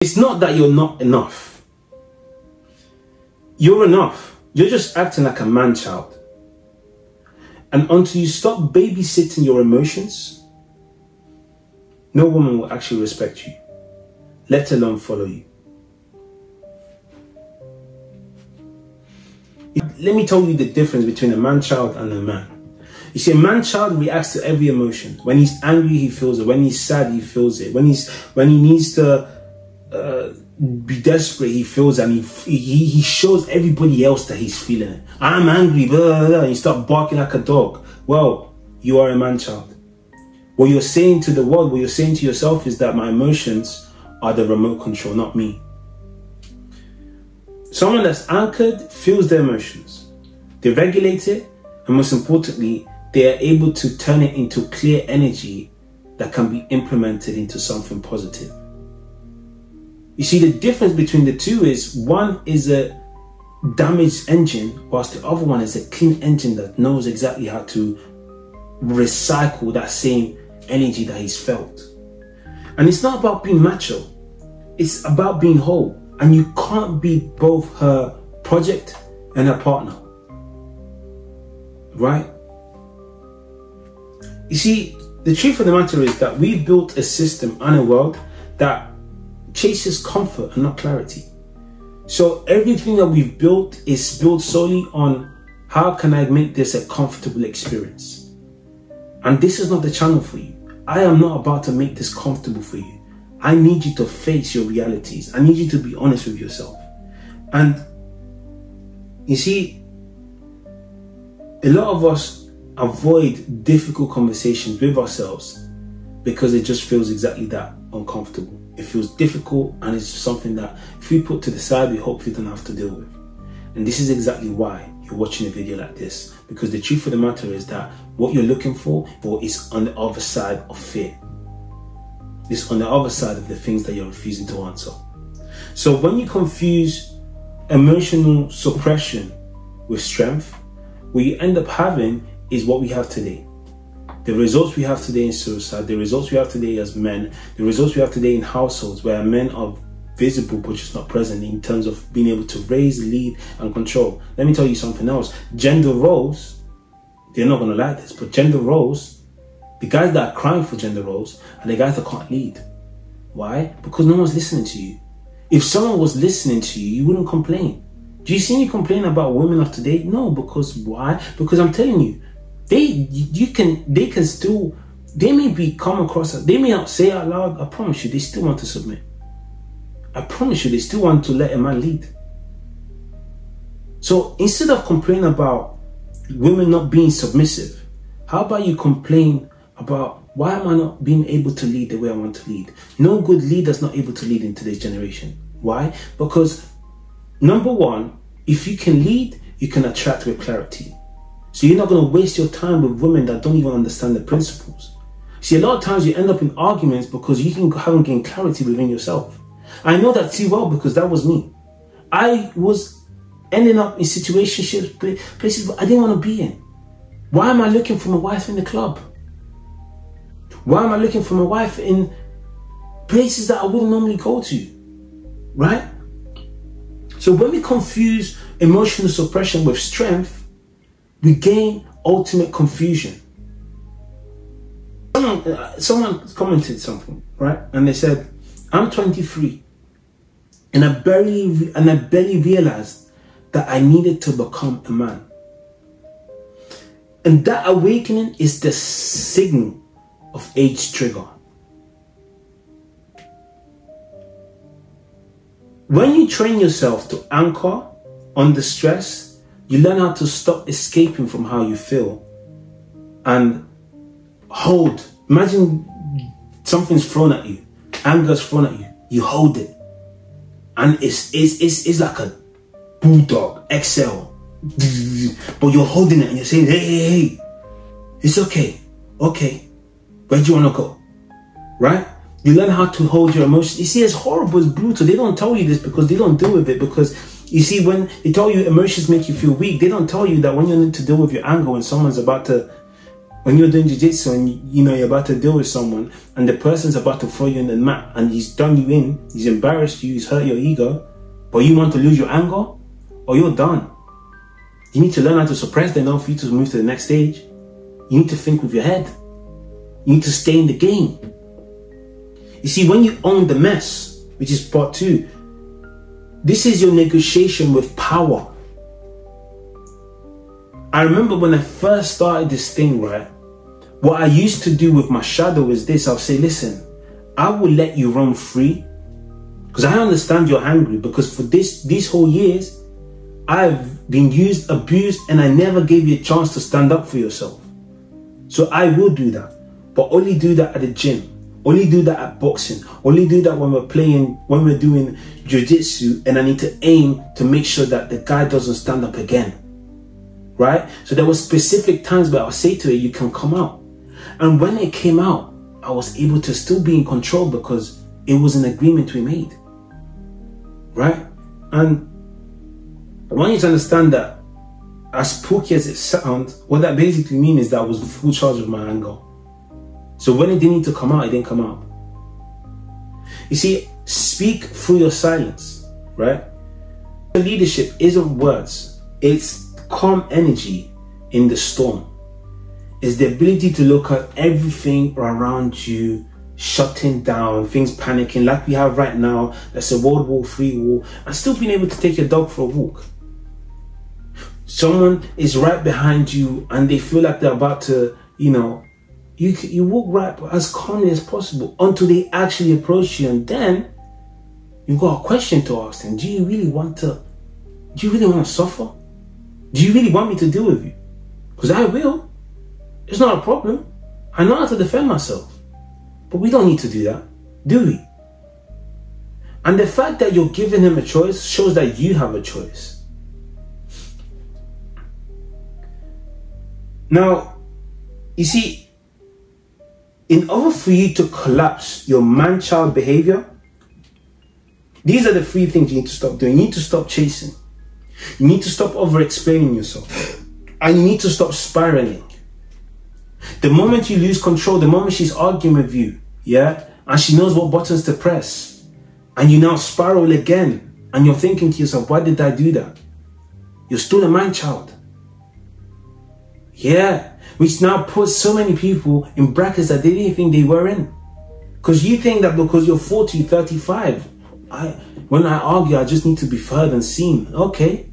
It's not that you're not enough. You're enough. You're just acting like a man-child. And until you stop babysitting your emotions, no woman will actually respect you, let alone follow you. Let me tell you the difference between a man-child and a man. You see, a man-child reacts to every emotion. When he's angry, he feels it. When he's sad, he feels it. When he needs to be desperate, he feels it, and he shows everybody else that he's feeling it. I'm angry, blah, blah, blah. And you start barking like a dog. Well, you are a man-child. What you're saying to the world, what you're saying to yourself is that my emotions are the remote control, not me. Someone that's anchored feels their emotions. They regulate it, and most importantly, they are able to turn it into clear energy that can be implemented into something positive. You see, the difference between the two is one is a damaged engine, whilst the other one is a clean engine that knows exactly how to recycle that same energy that he's felt. And it's not about being macho, it's about being whole. And you can't be both her project and her partner, right? You see, the truth of the matter is that we've built a system and a world that chases comfort and not clarity. So everything that we've built is built solely on how can I make this a comfortable experience? And this is not the channel for you. I am not about to make this comfortable for you. I need you to face your realities. I need you to be honest with yourself. And you see, a lot of us avoid difficult conversations with ourselves because it just feels exactly that, uncomfortable. It feels difficult, and it's something that if we put to the side, we hopefully don't have to deal with. And this is exactly why you're watching a video like this, because the truth of the matter is that what you're looking for is on the other side of fear. It's on the other side of the things that you're refusing to answer. So when you confuse emotional suppression with strength, what you end up having is what we have today. The results we have today in suicide, the results we have today as men, the results we have today in households where men are visible but just not present in terms of being able to raise, lead and control. Let me tell you something else. Gender roles, they're not going to like this, but gender roles, the guys that are crying for gender roles are the guys that can't lead. Why? Because no one's listening to you. If someone was listening to you, you wouldn't complain. Do you see me complain about women of today? No, because why? Because I'm telling you, they may come across, they may not say out loud, I promise you, they still want to submit. I promise you, they still want to let a man lead. So instead of complaining about women not being submissive, how about you complain about why am I not being able to lead the way I want to lead? No good leader is not able to lead in today's generation. Why? Because number one, if you can lead, you can attract with clarity. So you're not going to waste your time with women that don't even understand the principles. See, a lot of times you end up in arguments because you haven't gained clarity within yourself. I know that too well because that was me. I was ending up in situationships, places I didn't want to be in. Why am I looking for my wife in the club? Why am I looking for my wife in places that I wouldn't normally go to? Right? So when we confuse emotional suppression with strength, we gain ultimate confusion. Someone commented something, right? And they said, I'm 23 and I barely realized that I needed to become a man. And that awakening is the signal of age trigger. When you train yourself to anchor under stress, you learn how to stop escaping from how you feel and hold. Imagine something's thrown at you, anger's thrown at you, you hold it, and it's like a bulldog, exhale, but you're holding it and you're saying, hey, it's okay, where do you want to go, right? You learn how to hold your emotions. You see, it's horrible, it's brutal. They don't tell you this because they don't deal with it. Because you see, when they tell you emotions make you feel weak, they don't tell you that when you need to deal with your anger, when someone's about to When you're doing jiu-jitsu and you know you're about to deal with someone and the person's about to throw you in the mat and he's done you in, he's embarrassed you, he's hurt your ego, but you want to lose your anger, or you're done. You need to learn how to suppress that in order for you to move to the next stage. You need to think with your head. You need to stay in the game. You see, when you own the mess, which is part 2, this is your negotiation with power. I remember when I first started this thing, right? What I used to do with my shadow is this. I'll say, listen, I will let you roam free because I understand you're angry, because for these whole years, I've been used, abused, and I never gave you a chance to stand up for yourself. So I will do that, but only do that at the gym. Only do that at boxing. Only do that when we're doing jiu-jitsu, and I need to aim to make sure that the guy doesn't stand up again. Right? So there were specific times where I'll say to it, you can come out. And when it came out, I was able to still be in control because it was an agreement we made. Right? And I want you to understand that as spooky as it sounds, what that basically means is that I was in full charge of my anger. So when it didn't need to come out, it didn't come out. You see, speak through your silence, right? Leadership isn't words. It's calm energy in the storm. It's the ability to look at everything around you, shutting down, things panicking like we have right now. That's a World War III war, and still being able to take your dog for a walk. Someone is right behind you and they feel like they're about to, you walk right as calmly as possible until they actually approach you, and then you've got a question to ask them. Do you really want to suffer? Do you really want me to deal with you? Because I will. It's not a problem. I know how to defend myself. But we don't need to do that, do we? And the fact that you're giving him a choice shows that you have a choice. Now, you see, in order for you to collapse your man-child behavior, these are the 3 things you need to stop doing. You need to stop chasing. You need to stop over-explaining yourself. And you need to stop spiraling. The moment you lose control, the moment she's arguing with you, yeah, and she knows what buttons to press, and you now spiral again, and you're thinking to yourself, why did I do that? You're still a man-child. Yeah, which now puts so many people in brackets that they didn't think they were in. Because you think that because you're 40, 35, when I argue, I just need to be heard and seen. Okay.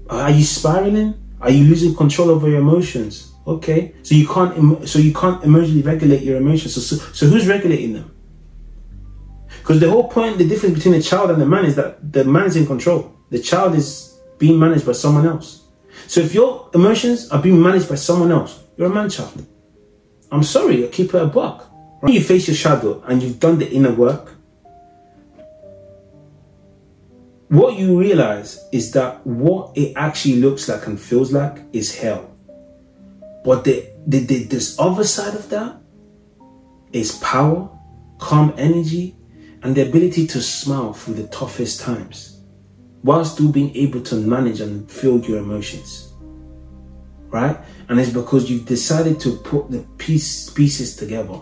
Are you spiraling? Are you losing control over your emotions? Okay. So you can't emotionally regulate your emotions. So who's regulating them? Because the whole point, the difference between a child and a man is that the man is in control. The child is being managed by someone else. So if your emotions are being managed by someone else, you're a man-child. I'm sorry, I'll keep it a buck. When you face your shadow and you've done the inner work, what you realize is that what it actually looks like and feels like is hell. But this other side of that is power, calm energy, and the ability to smile through the toughest times, while still being able to manage and feel your emotions, right? And it's because you've decided to put the pieces together,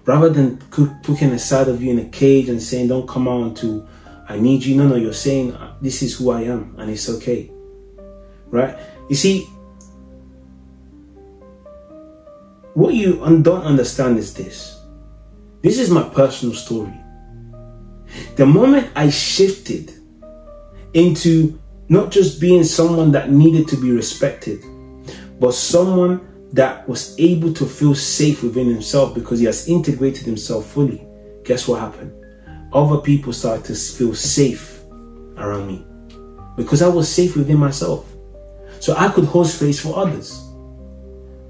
rather than putting a side of you in a cage and saying, don't come out until I need you. No, you're saying, this is who I am, and it's okay, right? You see, what you don't understand is this. This is my personal story. The moment I shifted into not just being someone that needed to be respected, but someone that was able to feel safe within himself because he has integrated himself fully, guess what happened? Other people started to feel safe around me because I was safe within myself. So I could hold space for others,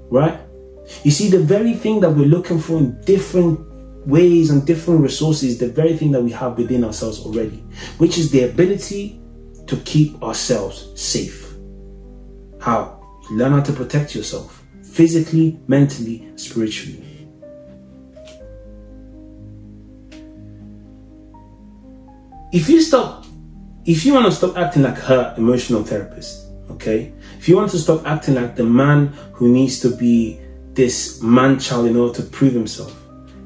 right? You see, the very thing that we're looking for in different ways and different resources, the very thing that we have within ourselves already, which is the ability to keep ourselves safe. How? You learn how to protect yourself physically, mentally, spiritually. If you want to stop acting like her emotional therapist, okay? If you want to stop acting like the man who needs to be this man-child in order to prove himself.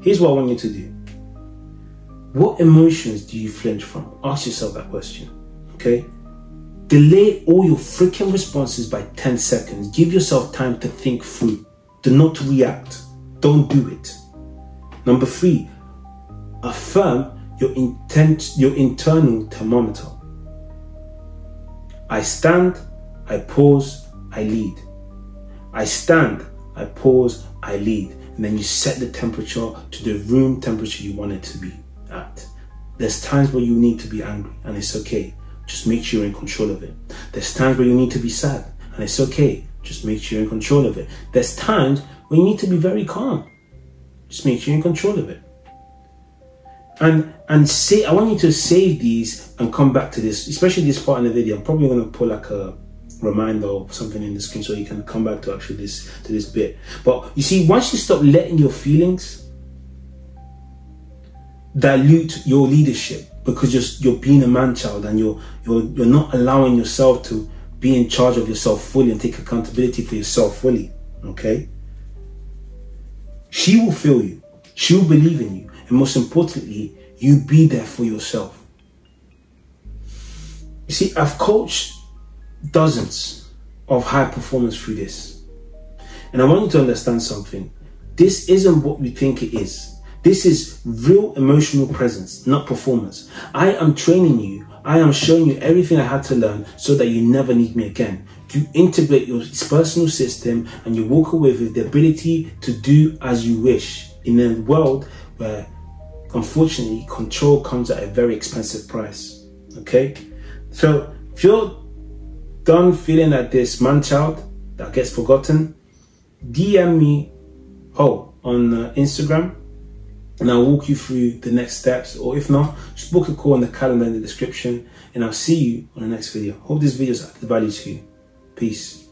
Here's what I want you to do. What emotions do you flinch from? Ask yourself that question, okay? Delay all your freaking responses by 10 seconds. Give yourself time to think through. Do not react. Don't do it. Number 3, affirm your internal thermometer. I stand, I pause, I lead. I stand, I pause, I lead. And then you set the temperature to the room temperature you want it to be at. There's times where you need to be angry, and it's okay. Just make sure you're in control of it. There's times where you need to be sad, and it's okay. Just make sure you're in control of it. There's times when you need to be very calm. Just make sure you're in control of it. And say, I want you to save these and come back to this, especially this part in the video. I'm probably going to put like a reminder or something in the screen so you can come back to actually this bit. But you see, once you stop letting your feelings dilute your leadership, because you're being a man-child and you're not allowing yourself to be in charge of yourself fully and take accountability for yourself fully, okay? She will feel you. She will believe in you. And most importantly, you be there for yourself. You see, I've coached dozens of high performers through this. And I want you to understand something. This isn't what we think it is. This is real emotional presence, not performance. I am training you. I am showing you everything I had to learn so that you never need me again. You integrate your personal system and you walk away with the ability to do as you wish in a world where, unfortunately, control comes at a very expensive price. Okay? So if you're done feeling like this man-child that gets forgotten, DM me on Instagram, and I'll walk you through the next steps. Or if not, just book a call on the calendar in the description, and I'll see you on the next video. Hope this video has added value to you. Peace.